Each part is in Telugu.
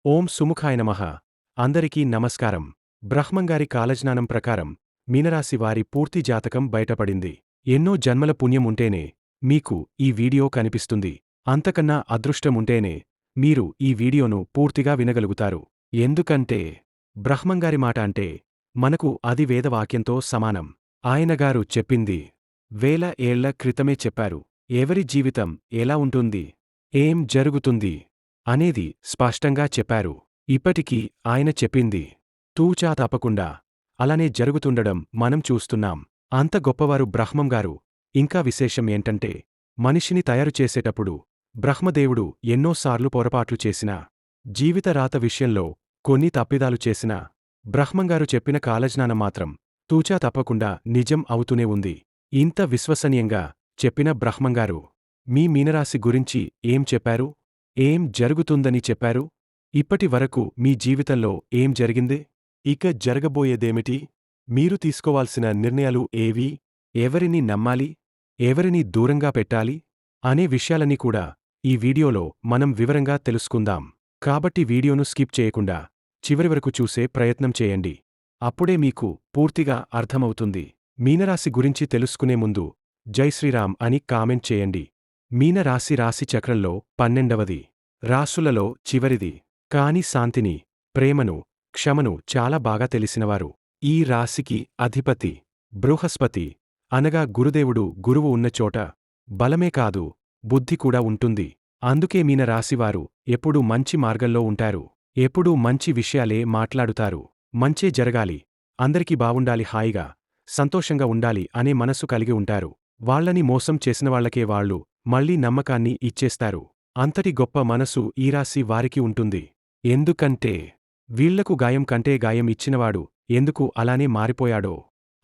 ఓం సుముఖాయ నమః. అందరికీ నమస్కారం. బ్రహ్మంగారి కాలజ్ఞానం ప్రకారం మీనరాశి వారి పూర్తి జాతకం బయటపడింది. ఎన్నో జన్మల పుణ్యం ఉంటేనే మీకు ఈ వీడియో కనిపిస్తుంది. అంతకన్నా అదృష్టం ఉంటేనే మీరు ఈ వీడియోను పూర్తిగా వినగలుగుతారు. ఎందుకంటే బ్రహ్మంగారి మాట అంటే మనకు అది వేదవాక్యంతో సమానం. ఆయనగారు చెప్పింది వేల ఏళ్ల క్రితమే చెప్పారు. ఎవరి జీవితం ఎలా ఉంటుంది, ఏం జరుగుతుంది అనేది స్పష్టంగా చెప్పారు. ఇప్పటికీ ఆయన చెప్పింది తూచా తప్పకుండా అలానే జరుగుతుండడం మనం చూస్తున్నాం. అంత గొప్పవారు బ్రహ్మంగారు. ఇంకా విశేషం ఏంటంటే మనిషిని తయారు చేసేటప్పుడు బ్రహ్మదేవుడు ఎన్నోసార్లు పొరపాట్లు చేసినా, జీవిత రాత విషయంలో కొన్ని తప్పిదాలు చేసినా బ్రహ్మంగారు చెప్పిన కాలజ్ఞానం మాత్రం తూచా తప్పకుండా నిజం అవుతూనే ఉంది. ఇంత విశ్వసనీయంగా చెప్పిన బ్రహ్మంగారు మీ మీనరాశి గురించి ఏం చెప్పారు, ఏం జరుగుతుందని చెప్పారు? ఇప్పటి వరకు మీ జీవితంలో ఏం జరిగింది? ఇక జరగబోయేదేమిటి? మీరు తీసుకోవాల్సిన నిర్ణయాలు ఏవి? ఎవరిని నమ్మాలి, ఎవరిని దూరంగా పెట్టాలి అనే విషయాలన్నీ కూడా ఈ వీడియోలో మనం వివరంగా తెలుసుకుందాం. కాబట్టి వీడియోను స్కిప్ చేయకుండా చివరి వరకు చూసే ప్రయత్నం చేయండి. అప్పుడే మీకు పూర్తిగా అర్థమవుతుంది. మీనరాశి గురించి తెలుసుకునే ముందు జై శ్రీరామ్ అని కామెంట్ చేయండి. మీనరాశి రాశి చక్రంలో 12వది. రాసులలో చివరిది. కాని శాంతిని, ప్రేమను, క్షమను చాలా బాగా తెలిసినవారు. ఈ రాశికి అధిపతి బృహస్పతి అనగా గురుదేవుడు. గురువు ఉన్న చోట బలమే కాదు, బుద్ధి కూడా ఉంటుంది. అందుకే మీనరాశివారు ఎప్పుడూ మంచి మార్గంలో ఉంటారు. ఎప్పుడూ మంచి విషయాలే మాట్లాడుతారు. మంచే జరగాలి, అందరికీ బావుండాలి, హాయిగా సంతోషంగా ఉండాలి అనే మనసు కలిగి ఉంటారు. వాళ్ళని మోసం చేసినవాళ్లకే వాళ్ళు మళ్లీ నమ్మకాన్ని ఇచ్చేస్తారు. అంతటి గొప్ప మనసు ఈ రాశి వారికి ఉంటుంది. ఎందుకంటే వీళ్లకు గాయం కంటే గాయం ఇచ్చినవాడు ఎందుకు అలానే మారిపోయాడో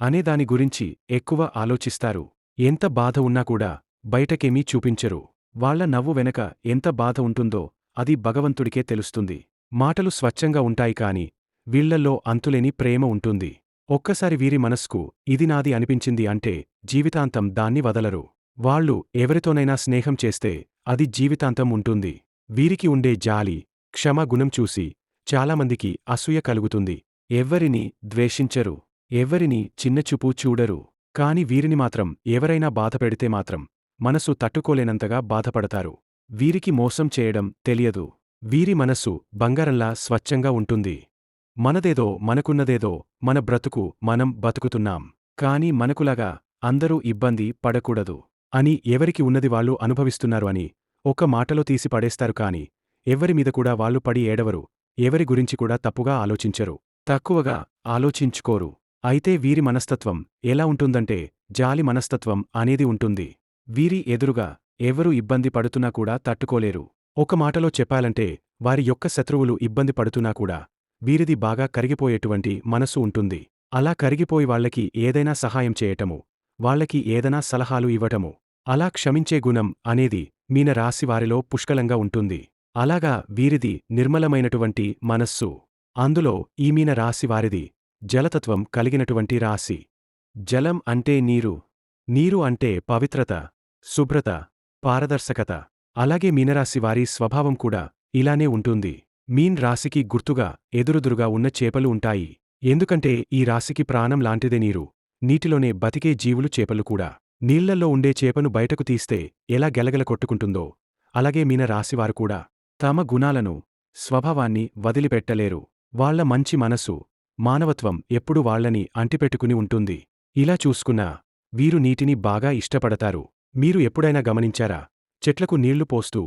అనేదాని గురించి ఎక్కువ ఆలోచిస్తారు. ఎంత బాధ ఉన్నా కూడా బయటకేమీ చూపించరు. వాళ్ల నవ్వు వెనక ఎంత బాధ ఉంటుందో అది భగవంతుడికే తెలుస్తుంది. మాటలు స్వచ్ఛంగా ఉంటాయి కాని వీళ్లల్లో అంతులేని ప్రేమ ఉంటుంది. ఒక్కసారి వీరి మనస్కు ఇది నాది అనిపించింది అంటే జీవితాంతం దాన్ని వదలరు. వాళ్ళు ఎవరితోనైనా స్నేహం చేస్తే అది జీవితాంతం ఉంటుంది. వీరికి ఉండే జాలి, క్షమ గుణం చూసి చాలామందికి అసూయ కలుగుతుంది. ఎవ్వరినీ ద్వేషించరు, ఎవ్వరినీ చిన్నచూపు చూడరు. కాని వీరిని మాత్రం ఎవరైనా బాధపెడితే మాత్రం మనసు తట్టుకోలేనంతగా బాధపడతారు. వీరికి మోసం చేయడం తెలియదు. వీరి మనసు బంగారంలా స్వచ్ఛంగా ఉంటుంది. మనదేదో మనకున్నదేదో మన బ్రతుకు మనం బతుకుతున్నాం. కాని మనకులాగా అందరూ ఇబ్బంది పడకూడదు అని ఎవరికి ఉన్నది వాళ్ళు అనుభవిస్తున్నారు అని ఒక్క మాటలో తీసి పడేస్తారు. కాని ఎవ్వరిమీద కూడా వాళ్ళు పడి ఏడవరు. ఎవరి గురించి కూడా తప్పుగా ఆలోచించరు, తక్కువగా ఆలోచించుకోరు. అయితే వీరి మనస్తత్వం ఎలా ఉంటుందంటే జాలి మనస్తత్వం అనేది ఉంటుంది. వీరి ఎదురుగా ఎవరు ఇబ్బంది పడుతున్నా కూడా తట్టుకోలేరు. ఒక మాటలో చెప్పాలంటే వారి యొక్క శత్రువులు ఇబ్బంది పడుతున్నా కూడా వీరిది బాగా కరిగిపోయేటువంటి మనసు ఉంటుంది. అలా కరిగిపోయి వాళ్లకి ఏదైనా సహాయం చేయటము, వాళ్లకి ఏదైనా సలహాలు ఇవ్వటము, అలా క్షమించే గుణం అనేది మీనరాశివారిలో పుష్కలంగా ఉంటుంది. అలాగా వీరిది నిర్మలమైనటువంటి మనస్సు. అందులో ఈ మీనరాశివారిది జలతత్వం కలిగినటువంటి రాశి. జలం అంటే నీరు, నీరు అంటే పవిత్రత, శుభ్రత, పారదర్శకత. అలాగే మీనరాశివారి స్వభావం కూడా ఇలానే ఉంటుంది. మీన్ రాశికి గుర్తుగా ఎదురుదురుగా ఉన్న చేపలు ఉంటాయి. ఎందుకంటే ఈ రాశికి ప్రాణం లాంటిదే నీరు. నీటిలోనే బతికే జీవులు చేపలు కూడా. నీళ్లల్లో ఉండే చేపను బయటకు తీస్తే ఎలా గెలగెల కొట్టుకుంటుందో అలాగే మీన రాశివారు కూడా తమ గుణాలను, స్వభావాన్ని వదిలిపెట్టలేరు. వాళ్ల మంచి మనసు, మానవత్వం ఎప్పుడూ వాళ్లని అంటిపెట్టుకుని ఉంటుంది. ఇలా చూసుకున్నా వీరు నీటిని బాగా ఇష్టపడతారు. మీరు ఎప్పుడైనా గమనించారా? చెట్లకు నీళ్లు పోస్తూ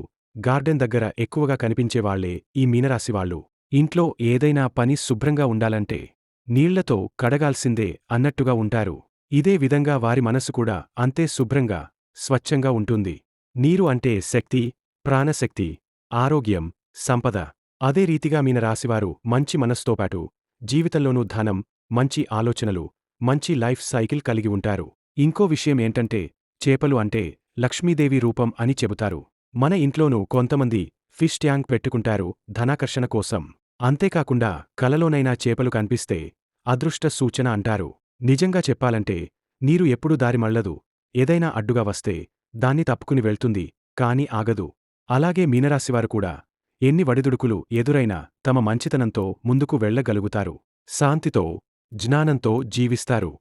గార్డెన్ దగ్గర ఎక్కువగా కనిపించేవాళ్లే ఈ మీనరాశివాళ్లు. ఇంట్లో ఏదైనా పని శుభ్రంగా ఉండాలంటే నీళ్లతో కడగాల్సిందే అన్నట్టుగా ఉంటారు. ఇదే విధంగా వారి మనసు కూడా అంతే శుభ్రంగా, స్వచ్ఛంగా ఉంటుంది. నీరు అంటే శక్తి, ప్రాణశక్తి, ఆరోగ్యం, సంపద. అదే రీతిగా మీనరాశివారు మంచి మనస్సుతోపాటు జీవితంలోనూ ధనం, మంచి ఆలోచనలు, మంచి లైఫ్ సైకిల్ కలిగి ఉంటారు. ఇంకో విషయం ఏంటంటే చేపలు అంటే లక్ష్మీదేవి రూపం అని చెబుతారు. మన ఇంట్లోనూ కొంతమంది ఫిష్ ట్యాంక్ పెట్టుకుంటారు ధనాకర్షణ కోసం. అంతేకాకుండా కలలోనైనా చేపలు కనిపిస్తే అదృష్ట సూచన అంటారు. నిజంగా చెప్పాలంటే నీరు ఎప్పుడూ దారి మళ్లదు. ఏదైనా అడ్డుగా వస్తే దాన్ని తప్పుకుని వెళ్తుంది, కాని ఆగదు. అలాగే మీనరాశివారు కూడా ఎన్ని వడిదుడుకులు ఎదురైనా తమ మంచితనంతో ముందుకు వెళ్ళగలుగుతారు. శాంతితో, జ్ఞానంతో జీవిస్తారు.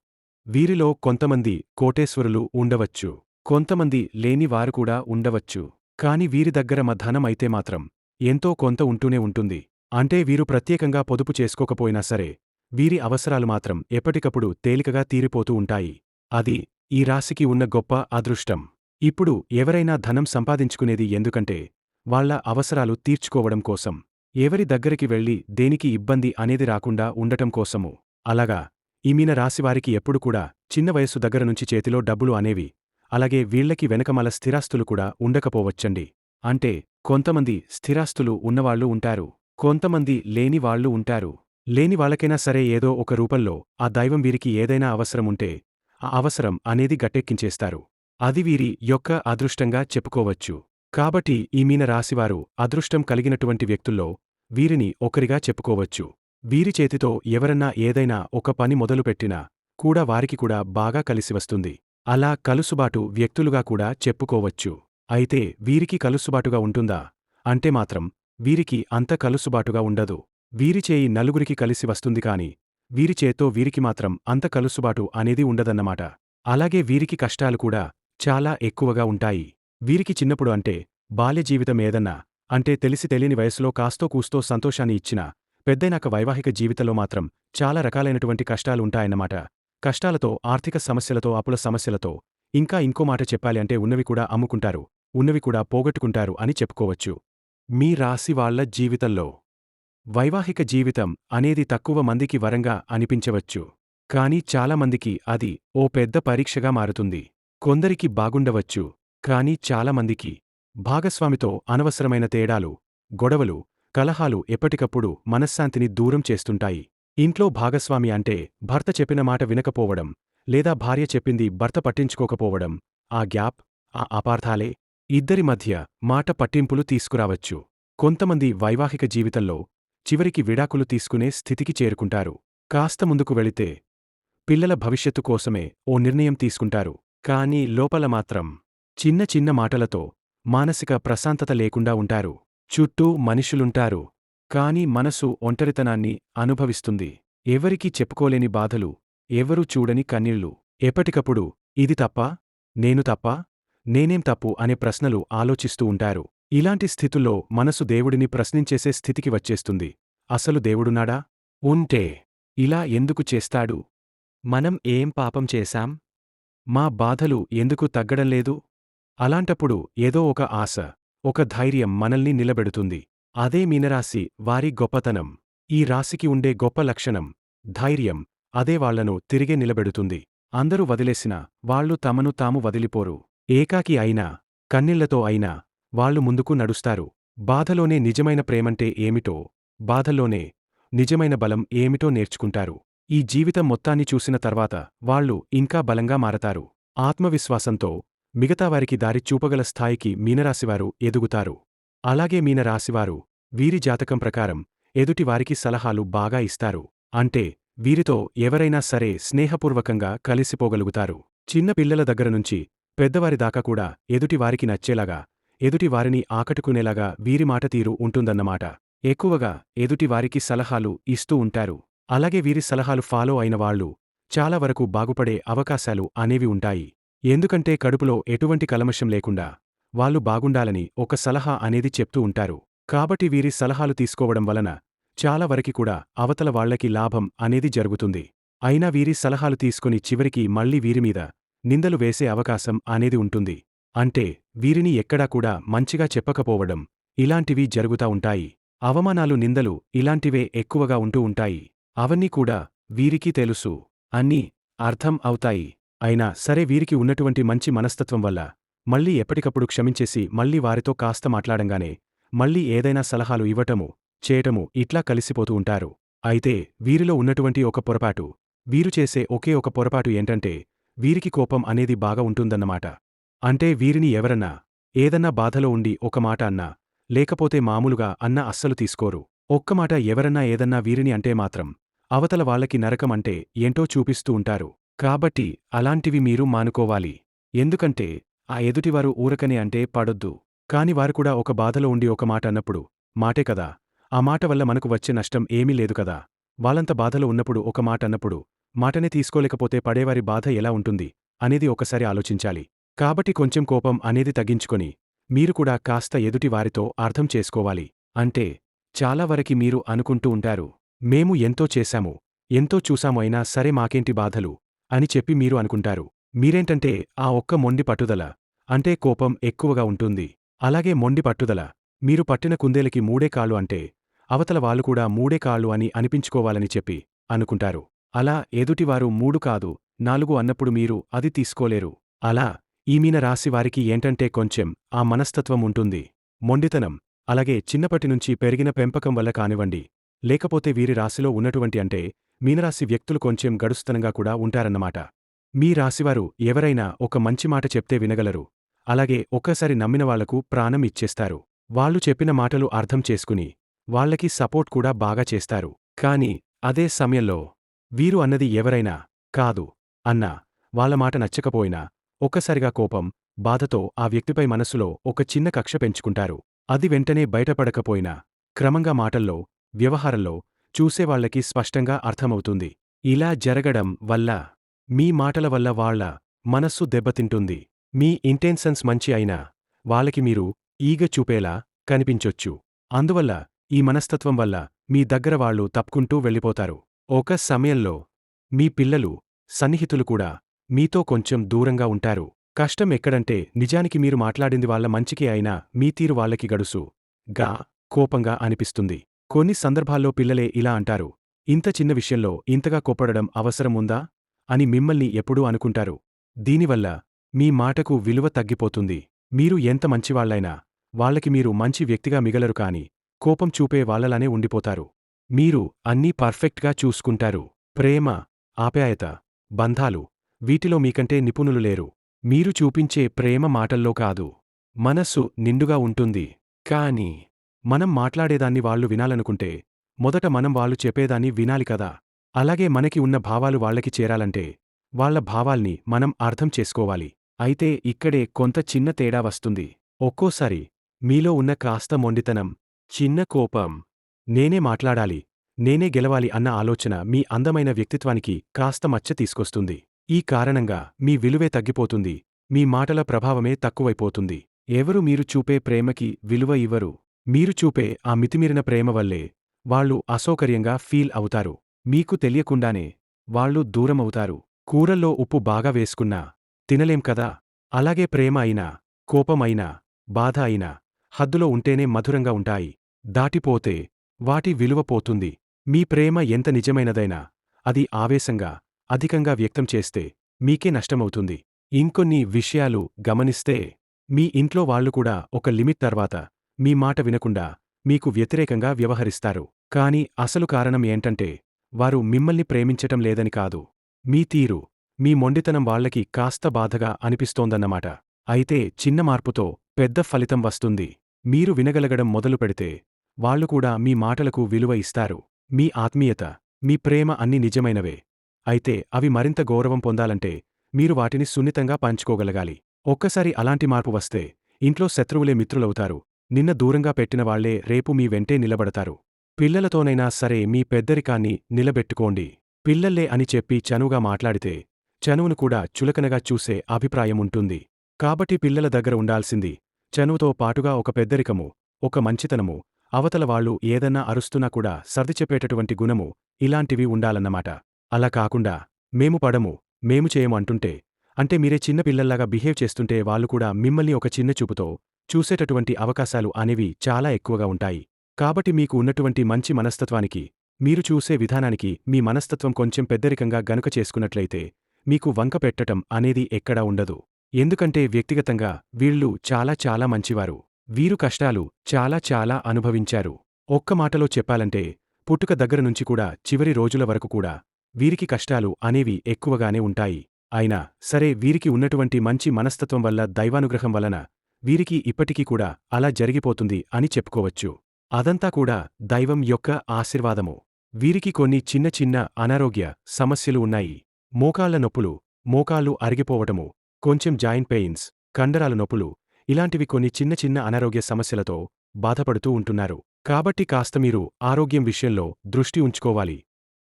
వీరిలో కొంతమంది కోటేశ్వరులు ఉండవచ్చు. కొంతమంది లేని వారు కూడా ఉండవచ్చు. కాని వీరి దగ్గర ధనం అయితే మాత్రం ఎంతో కొంత ఉంటూనే ఉంటుంది. అంటే వీరు ప్రత్యేకంగా పొదుపు చేసుకోకపోయినా సరే, వీరి అవసరాలు మాత్రం ఎప్పటికప్పుడు తేలికగా తీరిపోతూ ఉంటాయి. అది ఈ రాశికి ఉన్న గొప్ప అదృష్టం. ఇప్పుడు ఎవరైనా ధనం సంపాదించుకునేది ఎందుకంటే వాళ్ళ అవసరాలు తీర్చుకోవడం కోసం. ఎవరి దగ్గరికి వెళ్ళి దేనికి ఇబ్బంది అనేది రాకుండా ఉండటం కోసము. అలాగా ఈ మీన రాశివారికి ఎప్పుడు కూడా చిన్న వయస్సు దగ్గర నుంచి చేతిలో డబ్బులు అనేవి, అలాగే వీళ్లకి వెనకమల స్థిరాస్తులు కూడా ఉండకపోవచ్చండి. అంటే కొంతమంది స్థిరాస్తులు ఉన్నవాళ్లు ఉంటారు. కొంతమంది లేని వాళ్ళు ఉంటారు. లేని వాళ్ళకైనా సరే ఏదో ఒక రూపంలో ఆ దైవం వీరికి ఏదైనా అవసరముంటే ఆ అవసరం అనేది గట్టెక్కించేస్తారు. అది వీరి యొక్క అదృష్టంగా చెప్పుకోవచ్చు. కాబట్టి ఈ మీన రాశివారు అదృష్టం కలిగినటువంటి వ్యక్తుల్లో వీరిని ఒకరిగా చెప్పుకోవచ్చు. వీరి చేతితో ఎవరన్నా ఏదైనా ఒక పని మొదలుపెట్టినా కూడా వారికి కూడా బాగా కలిసివస్తుంది. అలా కలుసుబాటు వ్యక్తులుగా కూడా చెప్పుకోవచ్చు. అయితే వీరికి కలుసుబాటుగా ఉంటుందా అంటే మాత్రం వీరికి అంత కలుసుబాటుగా ఉండదు. వీరి చేయి నలుగురికి కలిసి వస్తుంది కాని వీరి చేత్తో వీరికి మాత్రం అంత కలుసుబాటు అనేది ఉండదన్నమాట. అలాగే వీరికి కష్టాలు కూడా చాలా ఎక్కువగా ఉంటాయి. వీరికి చిన్నప్పుడు అంటే బాల్య జీవితం ఏదన్నా అంటే తెలిసి తెలియని వయసులో కాస్తో కూస్తో సంతోషాన్ని ఇచ్చినా పెద్దైనాక వైవాహిక జీవితంలో మాత్రం చాలా రకాలైనటువంటి కష్టాలు ఉంటాయన్నమాట. కష్టాలతో, ఆర్థిక సమస్యలతో, అప్పుల సమస్యలతో, ఇంకా ఇంకో మాట చెప్పాలి అంటే ఉన్నవి కూడా అమ్ముకుంటారు, ఉన్నవి కూడా పోగొట్టుకుంటారు అని చెప్పుకోవచ్చు. మీ రాశి వాళ్ల జీవితంలో వైవాహిక జీవితం అనేది తక్కువ మందికి వరంగా అనిపించవచ్చు. కానీ చాలామందికి అది ఓ పెద్ద పరీక్షగా మారుతుంది. కొందరికి బాగుండవచ్చు. కానీ చాలామందికి భాగస్వామితో అనవసరమైన తేడాలు, గొడవలు, కలహాలు ఎప్పటికప్పుడు మనశ్శాంతిని దూరం చేస్తుంటాయి. ఇంట్లో భాగస్వామి అంటే భర్త చెప్పిన మాట వినకపోవడం, లేదా భార్య చెప్పింది భర్త పట్టించుకోకపోవడం, ఆ గ్యాప్, ఆ అపార్థాలే ఇద్దరి మధ్య మాట పట్టింపులు తీసుకురావచ్చు. కొంతమంది వైవాహిక జీవితంలో చివరికి విడాకులు తీసుకునే స్థితికి చేరుకుంటారు. కాస్త ముందుకు వెళితే పిల్లల భవిష్యత్తు కోసమే ఓ నిర్ణయం తీసుకుంటారు. కానీ లోపల మాత్రం చిన్న చిన్న మాటలతో మానసిక ప్రశాంతత లేకుండా ఉంటారు. చుట్టూ మనుషులుంటారు. కాని మనసు ఒంటరితనాన్ని అనుభవిస్తుంది. ఎవరికీ చెప్పుకోలేని బాధలు, ఎవరూ చూడని కన్నీళ్లు. ఎప్పటికప్పుడు ఇది తప్పా? నేను తప్పా? నేనేం తప్పు అనే ప్రశ్నలు ఆలోచిస్తూ ఉంటారు. ఇలాంటి స్థితుల్లో మనసు దేవుడిని ప్రశ్నించేసే స్థితికి వచ్చేస్తుంది. అసలు దేవుడున్నాడా? ఉంటే ఇలా ఎందుకు చేస్తాడు? మనం ఏం పాపం చేశాం? మా బాధలు ఎందుకు తగ్గడంలేదు? అలాంటప్పుడు ఏదో ఒక ఆశ, ఒక ధైర్యం మనల్ని నిలబెడుతుంది. అదే మీనరాశి వారి గొప్పతనం. ఈ రాశికి ఉండే గొప్ప లక్షణం ధైర్యం. అదే వాళ్లను తిరిగే నిలబెడుతుంది. అందరూ వదిలేసినా వాళ్లు తమను తాము వదిలిపోరు. ఏకాకి అయినా, కన్నీళ్లతో అయినా వాళ్లు ముందుకు నడుస్తారు. బాధలోనే నిజమైన ప్రేమంటే ఏమిటో, బాధల్లోనే నిజమైన బలం ఏమిటో నేర్చుకుంటారు. ఈ జీవితం మొత్తాన్ని చూసిన తర్వాత వాళ్లు ఇంకా బలంగా మారతారు. ఆత్మవిశ్వాసంతో మిగతావారికి దారి చూపగల స్థాయికి మీనరాశివారు ఎదుగుతారు. అలాగే మీనరాశివారు వీరి జాతకం ప్రకారం ఎదుటివారికి సలహాలు బాగా ఇస్తారు. అంటే వీరితో ఎవరైనా సరే స్నేహపూర్వకంగా కలిసిపోగలుగుతారు. చిన్న పిల్లల దగ్గరనుంచి పెద్దవారి దాకా కూడా ఎదుటివారికి నచ్చేలాగా, ఎదుటివారిని ఆకట్టుకునేలాగా వీరి మాట తీరు ఉంటుందన్నమాట. ఎక్కువగా ఎదుటివారికి సలహాలు ఇస్తూ ఉంటారు. అలాగే వీరి సలహాలు ఫాలో అయిన వాళ్లు చాలా వరకు బాగుపడే అవకాశాలు అనేవి ఉంటాయి. ఎందుకంటే కడుపులో ఎటువంటి కల్మషం లేకుండా వాళ్ళు బాగుండాలని ఒక సలహా అనేది చెప్తూ ఉంటారు. కాబట్టి వీరి సలహాలు తీసుకోవడం వలన చాలా వరకి కూడా అవతల వాళ్లకి లాభం అనేది జరుగుతుంది. అయినా వీరి సలహాలు తీసుకుని చివరికి మళ్లీ వీరిమీద నిందలు వేసే అవకాశం అనేది ఉంటుంది. అంటే వీరిని ఎక్కడా కూడా మంచిగా చెప్పకపోవడం, ఇలాంటివి జరుగుతా ఉంటాయి. అవమానాలు, నిందలు ఇలాంటివే ఎక్కువగా ఉంటూ ఉంటాయి. అవన్నీ కూడా వీరికి తెలుసు. అన్నీ అర్థం అవుతాయి. అయినా సరే వీరికి ఉన్నటువంటి మంచి మనస్తత్వం వల్ల మళ్లీ ఎప్పటికప్పుడు క్షమించేసి మళ్లీ వారితో కాస్త మాట్లాడంగానే మళ్లీ ఏదైనా సలహాలు ఇవ్వటము, చేయటము ఇట్లా కలిసిపోతూ ఉంటారు. అయితే వీరిలో ఉన్నటువంటి ఒక పొరపాటు, వీరు చేసే ఒకే ఒక పొరపాటు ఏంటంటే వీరికి కోపం అనేది బాగా ఉంటుందన్నమాట. అంటే వీరిని ఎవరన్నా ఏదన్నా బాధలో ఉండి ఒక మాట అన్నా, లేకపోతే మామూలుగా అన్నా అస్సలు తీసుకోరు. ఒక్కమాట ఎవరన్నా ఏదన్నా వీరిని అంటే మాత్రం అవతల వాళ్లకి నరకం అంటే ఏంటో చూపిస్తూ ఉంటారు. కాబట్టి అలాంటివి మీరు మానుకోవాలి. ఎందుకంటే ఆ ఎదుటివారు ఊరకనే అంటే పడొద్దు. కాని వారు కూడా ఒక బాధలో ఉండి ఒక మాట అన్నప్పుడు మాటే కదా. ఆ మాట వల్ల మనకు వచ్చే నష్టం ఏమీ లేదు కదా. వాళ్ళంత బాధలో ఉన్నప్పుడు ఒక మాట అన్నప్పుడు, మాటనే తీసుకోలేకపోతే పడేవారి బాధ ఎలా ఉంటుంది అనేది ఒకసారి ఆలోచించాలి. కాబట్టి కొంచెం కోపం అనేది తగ్గించుకొని, మీరు కూడా కాస్త ఎదుటి వారితో అర్థం చేసుకోవాలి. అంటే, చాలా వరకి మీరు అనుకుంటూ ఉంటారు. మేము ఎంతో చేశాము, ఎంతో చూశాము అయినా సరే మాకేంటి బాధలు అని చెప్పి మీరు అనుకుంటారు. మీరేంటంటే ఆ ఒక్క మొండి పట్టుదల, అంటే కోపం ఎక్కువగా ఉంటుంది. అలాగే మొండి పట్టుదల, మీరు పట్టిన కుందేలుకి మూడే కాళ్ళు అంటే, అవతల వాళ్ళు కూడా మూడే కాళ్ళు అని అనిపించుకోవాలని చెప్పి అనుకుంటారు. అలా ఎదుటివారు 3 కాదు 4 అన్నప్పుడు మీరు అది తీసుకోలేరు. అలా ఈ మీన రాశి వారికి ఏంటంటే కొంచెం ఆ మనస్తత్వం ఉంటుంది. మొండితనం, అలాగే చిన్నపటినుంచి పెరిగిన పెంపకం వల్ల కానివ్వండి, లేకపోతే వీరి రాశిలో ఉన్నటువంటి అంటే మీనరాశి వ్యక్తులు కొంచెం గడుస్తనంగా కూడా ఉంటారన్నమాట. మీ రాశివారు ఎవరైనా ఒక మంచి మాట చెప్తే వినగలరు. అలాగే ఒక్కసారి నమ్మిన వాళ్లకు ప్రాణం ఇచ్చేస్తారు. వాళ్ళు చెప్పిన మాటలు అర్థం చేసుకుని, వాళ్ళకి సపోర్ట్ కూడా బాగా చేస్తారు. కానీ అదే సమయంలో వీరు అన్నది ఎవరైనా కాదు అన్నా, వాళ్ళ మాట నచ్చకపోయినా, ఒక్కసారిగా కోపం, బాధతో ఆ వ్యక్తిపై మనస్సులో ఒక చిన్న కక్ష పెంచుకుంటారు. అది వెంటనే బయటపడకపోయినా, క్రమంగా మాటల్లో, వ్యవహారంలో చూసేవాళ్లకి స్పష్టంగా అర్థమవుతుంది. ఇలా జరగడం వల్ల, మీ మాటల వల్ల వాళ్ళ మనస్సు దెబ్బతింటుంది. మీ ఇంటెన్షన్స్ మంచి అయినా, వాళ్ళకి మీరు ఈగ చూపేలా కనిపించొచ్చు. అందువల్ల ఈ మనస్తత్వం వల్ల మీ దగ్గర వాళ్ళు తప్పుకుంటూ వెళ్ళిపోతారు. ఒక సమయంలో మీ పిల్లలు, సన్నిహితులు కూడా మీతో కొంచెం దూరంగా ఉంటారు. కష్టం ఎక్కడంటే నిజానికి మీరు మాట్లాడింది వాళ్ళ మంచికే అయినా మీ తీరు వాళ్ళకి గడుసు గా కోపంగా అనిపిస్తుంది. కొన్ని సందర్భాల్లో పిల్లలే ఇలా అంటారు, ఇంత చిన్న విషయంలో ఇంతగా కోప్పడడం అవసరం ఉందా అని మిమ్మల్ని ఎప్పుడూ అనుకుంటారు. దీనివల్ల మీ మాటకు విలువ తగ్గిపోతుంది. మీరు ఎంత మంచివాళ్లైనా వాళ్ళకి మీరు మంచి వ్యక్తిగా మిగలరు కాని కోపం చూపే వాళ్ళలానే ఉండిపోతారు. మీరు అన్నీ పర్ఫెక్ట్గా చూసుకుంటారు. ప్రేమ, ఆప్యాయత, బంధాలు, వీటిలో మీకంటే నిపుణులు లేరు. మీరు చూపించే ప్రేమ మాటల్లో కాదు, మనస్సు నిండుగా ఉంటుంది. కానీ మనం మాట్లాడేదాన్ని వాళ్ళు వినాలనుకుంటే మొదట మనం వాళ్ళు చెప్పేదాన్ని వినాలి కదా. అలాగే మనకి ఉన్న భావాలు వాళ్ళకి చేరాలంటే వాళ్ళ భావాల్ని మనం అర్థం చేసుకోవాలి. అయితే ఇక్కడే కొంత చిన్న తేడా వస్తుంది. ఒక్కోసారి మీలో ఉన్న కాస్త మొండితనం, చిన్న కోపం, నేనే మాట్లాడాలి, నేనే గెలవాలి అన్న ఆలోచన మీ అందమైన వ్యక్తిత్వానికి కాస్త మచ్చ తీసుకొస్తుంది. ఈ కారణంగా మీ విలువే తగ్గిపోతుంది. మీ మాటల ప్రభావమే తక్కువైపోతుంది. ఎవరు మీరు చూపే ప్రేమకి విలువ ఇవ్వరు. మీరు చూపే ఆ మితిమీరిన ప్రేమ వల్లే వాళ్ళు అసౌకర్యంగా ఫీల్ అవుతారు. మీకు తెలియకుండానే వాళ్ళు దూరమవుతారు. కూరల్లో ఉప్పు బాగా వేసుకున్నా తినలేం కదా. అలాగే ప్రేమ అయినా, కోపం అయినా, బాధ అయినా హద్దులో ఉంటేనే మధురంగా ఉంటాయి. దాటిపోతే వాటి విలువ పోతుంది. మీ ప్రేమ ఎంత నిజమైనదైనా అది ఆవేశంగా, అధికంగా వ్యక్తం చేస్తే మీకే నష్టమవుతుంది. ఇంకొన్ని విషయాలు గమనిస్తే మీ ఇంట్లో వాళ్ళు కూడా ఒక లిమిట్ తర్వాత మీ మాట వినకుండా మీకు వ్యతిరేకంగా వ్యవహరిస్తారు. కానీ అసలు కారణం ఏంటంటే వారు మిమ్మల్ని ప్రేమించటం లేదని కాదు. మీ తీరు, మీ మొండితనం వాళ్ళకి కాస్త బాధగా అనిపిస్తోందన్నమాట. అయితే చిన్న మార్పుతో పెద్ద ఫలితం వస్తుంది. మీరు వినగలగడం మొదలుపెడితే వాళ్ళు కూడా మీ మాటలకు విలువ ఇస్తారు. మీ ఆత్మీయత, మీ ప్రేమ అన్నీ నిజమైనవే. అయితే అవి మరింత గౌరవం పొందాలంటే మీరు వాటిని సున్నితంగా పంచుకోగలగాలి. ఒక్కసారి అలాంటి మార్పు వస్తే ఇంట్లో శత్రువులే మిత్రులవుతారు. నిన్న దూరంగా పెట్టిన వాళ్లే రేపు మీ వెంటే నిలబడతారు. పిల్లలతోనైనా సరే మీ పెద్దరికాన్ని నిలబెట్టుకోండి. పిల్లల్లే అని చెప్పి చనువుగా మాట్లాడితే చనువును కూడా చులకనగా చూసే అభిప్రాయం ఉంటుంది. కాబట్టి పిల్లల దగ్గర ఉండాల్సింది చనువుతో పాటుగా ఒక పెద్దరికము, ఒక మంచితనము, అవతల వాళ్ళు ఏదన్నా అరుస్తున్నా కూడా సర్దిచెప్పేటటువంటి గుణము, ఇలాంటివి ఉండాలన్నమాట. అలా కాకుండా మేము పడము, మేము చేయము అంటుంటే, అంటే మీరే చిన్న పిల్లల్లాగా బిహేవ్ చేస్తుంటే వాళ్ళు కూడా మిమ్మల్ని ఒక చిన్న చూపుతో చూసేటటువంటి అవకాశాలు అనేవి చాలా ఎక్కువగా ఉంటాయి. కాబట్టి మీకు ఉన్నటువంటి మంచి మనస్తత్వానికి, మీరు చూసే విధానానికి మీ మనస్తత్వం కొంచెం పెద్దరికంగా గనుక చేసుకున్నట్లయితే మీకు వంక పెట్టటం అనేది ఎక్కడా ఉండదు. ఎందుకంటే వ్యక్తిగతంగా వీళ్ళు చాలా చాలా మంచివారు. వీరు కష్టాలు చాలా చాలా అనుభవించారు. ఒక్క మాటలో చెప్పాలంటే పుట్టుక దగ్గర నుంచి కూడా చివరి రోజుల వరకు కూడా వీరికి కష్టాలు అనేవి ఎక్కువగానే ఉంటాయి. అయినా సరే వీరికి ఉన్నటువంటి మంచి మనస్తత్వం వల్ల, దైవానుగ్రహం వలన వీరికి ఇప్పటికీ కూడా అలా జరిగిపోతుంది అని చెప్పుకోవచ్చు. అదంతా కూడా దైవం యొక్క ఆశీర్వాదము. వీరికి కొన్ని చిన్న చిన్న అనారోగ్య సమస్యలు ఉన్నాయి. మోకాళ్ల నొప్పులు, మోకాళ్ళు అరిగిపోవటము, కొంచెం జాయింట్ పెయిన్స్, కండరాల నొప్పులు, ఇలాంటివి కొన్ని చిన్న చిన్న అనారోగ్య సమస్యలతో బాధపడుతూ ఉంటున్నారు. కాబట్టి కాస్త మీరు ఆరోగ్యం విషయంలో దృష్టి ఉంచుకోవాలి.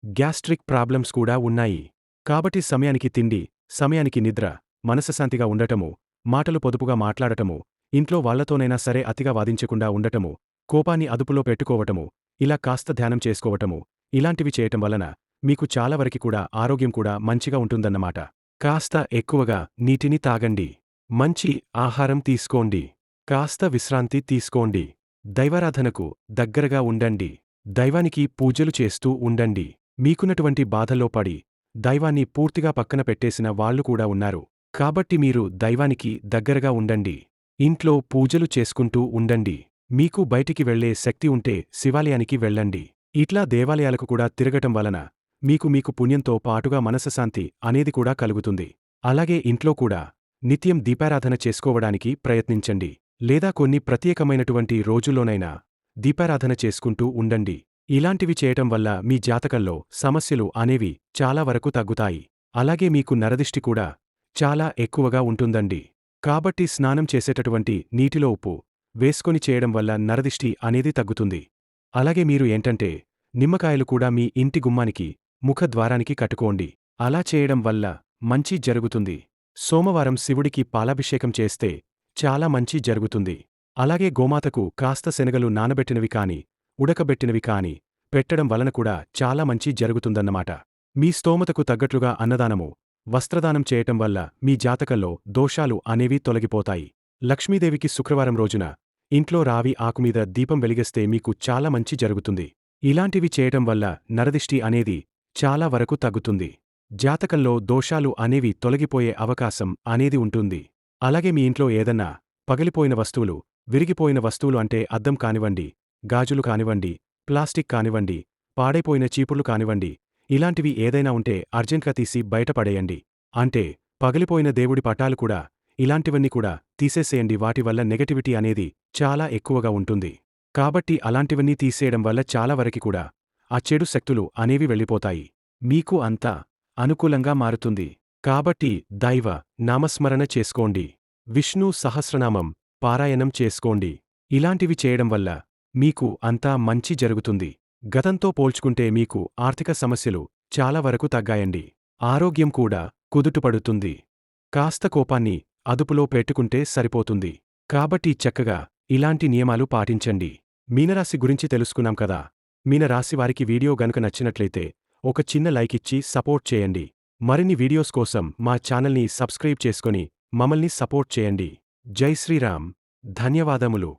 గ్యాస్ట్రిక్ ప్రాబ్లమ్స్ కూడా ఉన్నాయి. కాబట్టి సమయానికి తిండి, సమయానికి నిద్ర, మనశ్శాంతిగా ఉండటము, మాటలు పొదుపుగా మాట్లాడటము, ఇంట్లో వాళ్లతోనైనా సరే అతిగా వాదించకుండా ఉండటము, కోపాన్ని అదుపులో పెట్టుకోవటము, ఇలా కాస్త ధ్యానం చేసుకోవటము, ఇలాంటివి చేయటం వలన మీకు చాలా వరకి కూడా ఆరోగ్యం కూడా మంచిగా ఉంటుందన్నమాట. కాస్త ఎక్కువగా నీటిని తాగండి. మంచి ఆహారం తీసుకోండి. కాస్త విశ్రాంతి తీసుకోండి. దైవారాధనకు దగ్గరగా ఉండండి. దైవానికి పూజలు చేస్తూ ఉండండి. మీకున్నటువంటి బాధల్లో పడి దైవాన్ని పూర్తిగా పక్కన పెట్టేసిన వాళ్ళు కూడా ఉన్నారు. కాబట్టి మీరు దైవానికి దగ్గరగా ఉండండి. ఇంట్లో పూజలు చేసుకుంటూ ఉండండి. మీకు బయటికి వెళ్లే శక్తి ఉంటే శివాలయానికి వెళ్ళండి. ఇట్లా దేవాలయాలకు కూడా తిరగటం వలన మీకు పుణ్యంతో పాటుగా మనశ్శాంతి అనేది కూడా కలుగుతుంది. అలాగే ఇంట్లో కూడా నిత్యం దీపారాధన చేసుకోవడానికి ప్రయత్నించండి. లేదా కొన్ని ప్రత్యేకమైనటువంటి రోజుల్లోనైనా దీపారాధన చేసుకుంటూ ఉండండి. ఇలాంటివి చేయటం వల్ల మీ జాతకంలో సమస్యలు అనేవి చాలా వరకు తగ్గుతాయి. అలాగే మీకు నరదిష్టి కూడా చాలా ఎక్కువగా ఉంటుందండి. కాబట్టి స్నానం చేసేటటువంటి నీటిలో ఉప్పు వేసుకొని చేయడం వల్ల నరదిష్టి అనేది తగ్గుతుంది. అలాగే మీరు ఏంటంటే నిమ్మకాయలు కూడా మీ ఇంటి గుమ్మానికి, ముఖద్వారానికి కట్టుకోండి. అలా చేయడం వల్ల మంచి జరుగుతుంది. సోమవారం శివుడికి పాలాభిషేకం చేస్తే చాలా మంచి జరుగుతుంది. అలాగే గోమాతకు కాస్త శనగలు నానబెట్టినవి కాని, ఉడకబెట్టినవి కాని పెట్టడం వలన కూడా చాలా మంచి జరుగుతుందన్నమాట. మీ స్తోమతకు తగ్గట్లుగా అన్నదానము, వస్త్రదానం చేయటం వల్ల మీ జాతకంలో దోషాలు అనేవి తొలగిపోతాయి. లక్ష్మీదేవికి శుక్రవారం రోజున ఇంట్లో రావి ఆకుమీద దీపం వెలిగిస్తే మీకు చాలా మంచి జరుగుతుంది. ఇలాంటివి చేయటం వల్ల నరదిష్టి అనేది చాలా వరకు తగ్గుతుంది. జాతకంలో దోషాలు అనేవి తొలగిపోయే అవకాశం అనేది ఉంటుంది. అలాగే మీ ఇంట్లో ఏదన్నా పగిలిపోయిన వస్తువులు, విరిగిపోయిన వస్తువులు అంటే అద్దం కానివ్వండి, గాజులు కానివ్వండి, ప్లాస్టిక్ కానివ్వండి, పాడైపోయిన చీపుర్లు కానివ్వండి, ఇలాంటివి ఏదైనా ఉంటే అర్జెంట్గా తీసి బయటపడేయండి. అంటే పగిలిపోయిన దేవుడి పటాలు కూడా, ఇలాంటివన్నీ కూడా తీసేసేయండి. వాటి వల్ల నెగటివిటీ అనేది చాలా ఎక్కువగా ఉంటుంది. కాబట్టి అలాంటివన్నీ తీసేయడం వల్ల చాలా వరకి కూడా ఆ చెడు శక్తులు అనేవి వెళ్ళిపోతాయి. మీకు అంతా అనుకూలంగా మారుతుంది. కాబట్టి దైవ నామస్మరణ చేసుకోండి. విష్ణు సహస్రనామం పారాయణం చేసుకోండి. ఇలాంటివి చేయడం వల్ల మీకు అంతా మంచి జరుగుతుంది. గతంతో పోల్చుకుంటే మీకు ఆర్థిక సమస్యలు చాలా వరకు తగ్గాయండి. ఆరోగ్యం కూడా కుదుటపడుతుంది. కాస్త కోపాన్ని అదుపులో పెట్టుకుంటే సరిపోతుంది. కాబట్టి చక్కగా ఇలాంటి నియమాలు పాటించండి. మీనరాశి గురించి తెలుసుకున్నాం కదా. మీనరాశివారికి వీడియో గనుక నచ్చినట్లయితే ఒక చిన్న లైక్ ఇచ్చి సపోర్ట్ చేయండి. మరిన్ని వీడియోస్ కోసం మా ఛానల్ని సబ్స్క్రైబ్ చేసుకొని మమ్మల్ని సపోర్ట్ చేయండి. జై శ్రీరామ్. ధన్యవాదములు.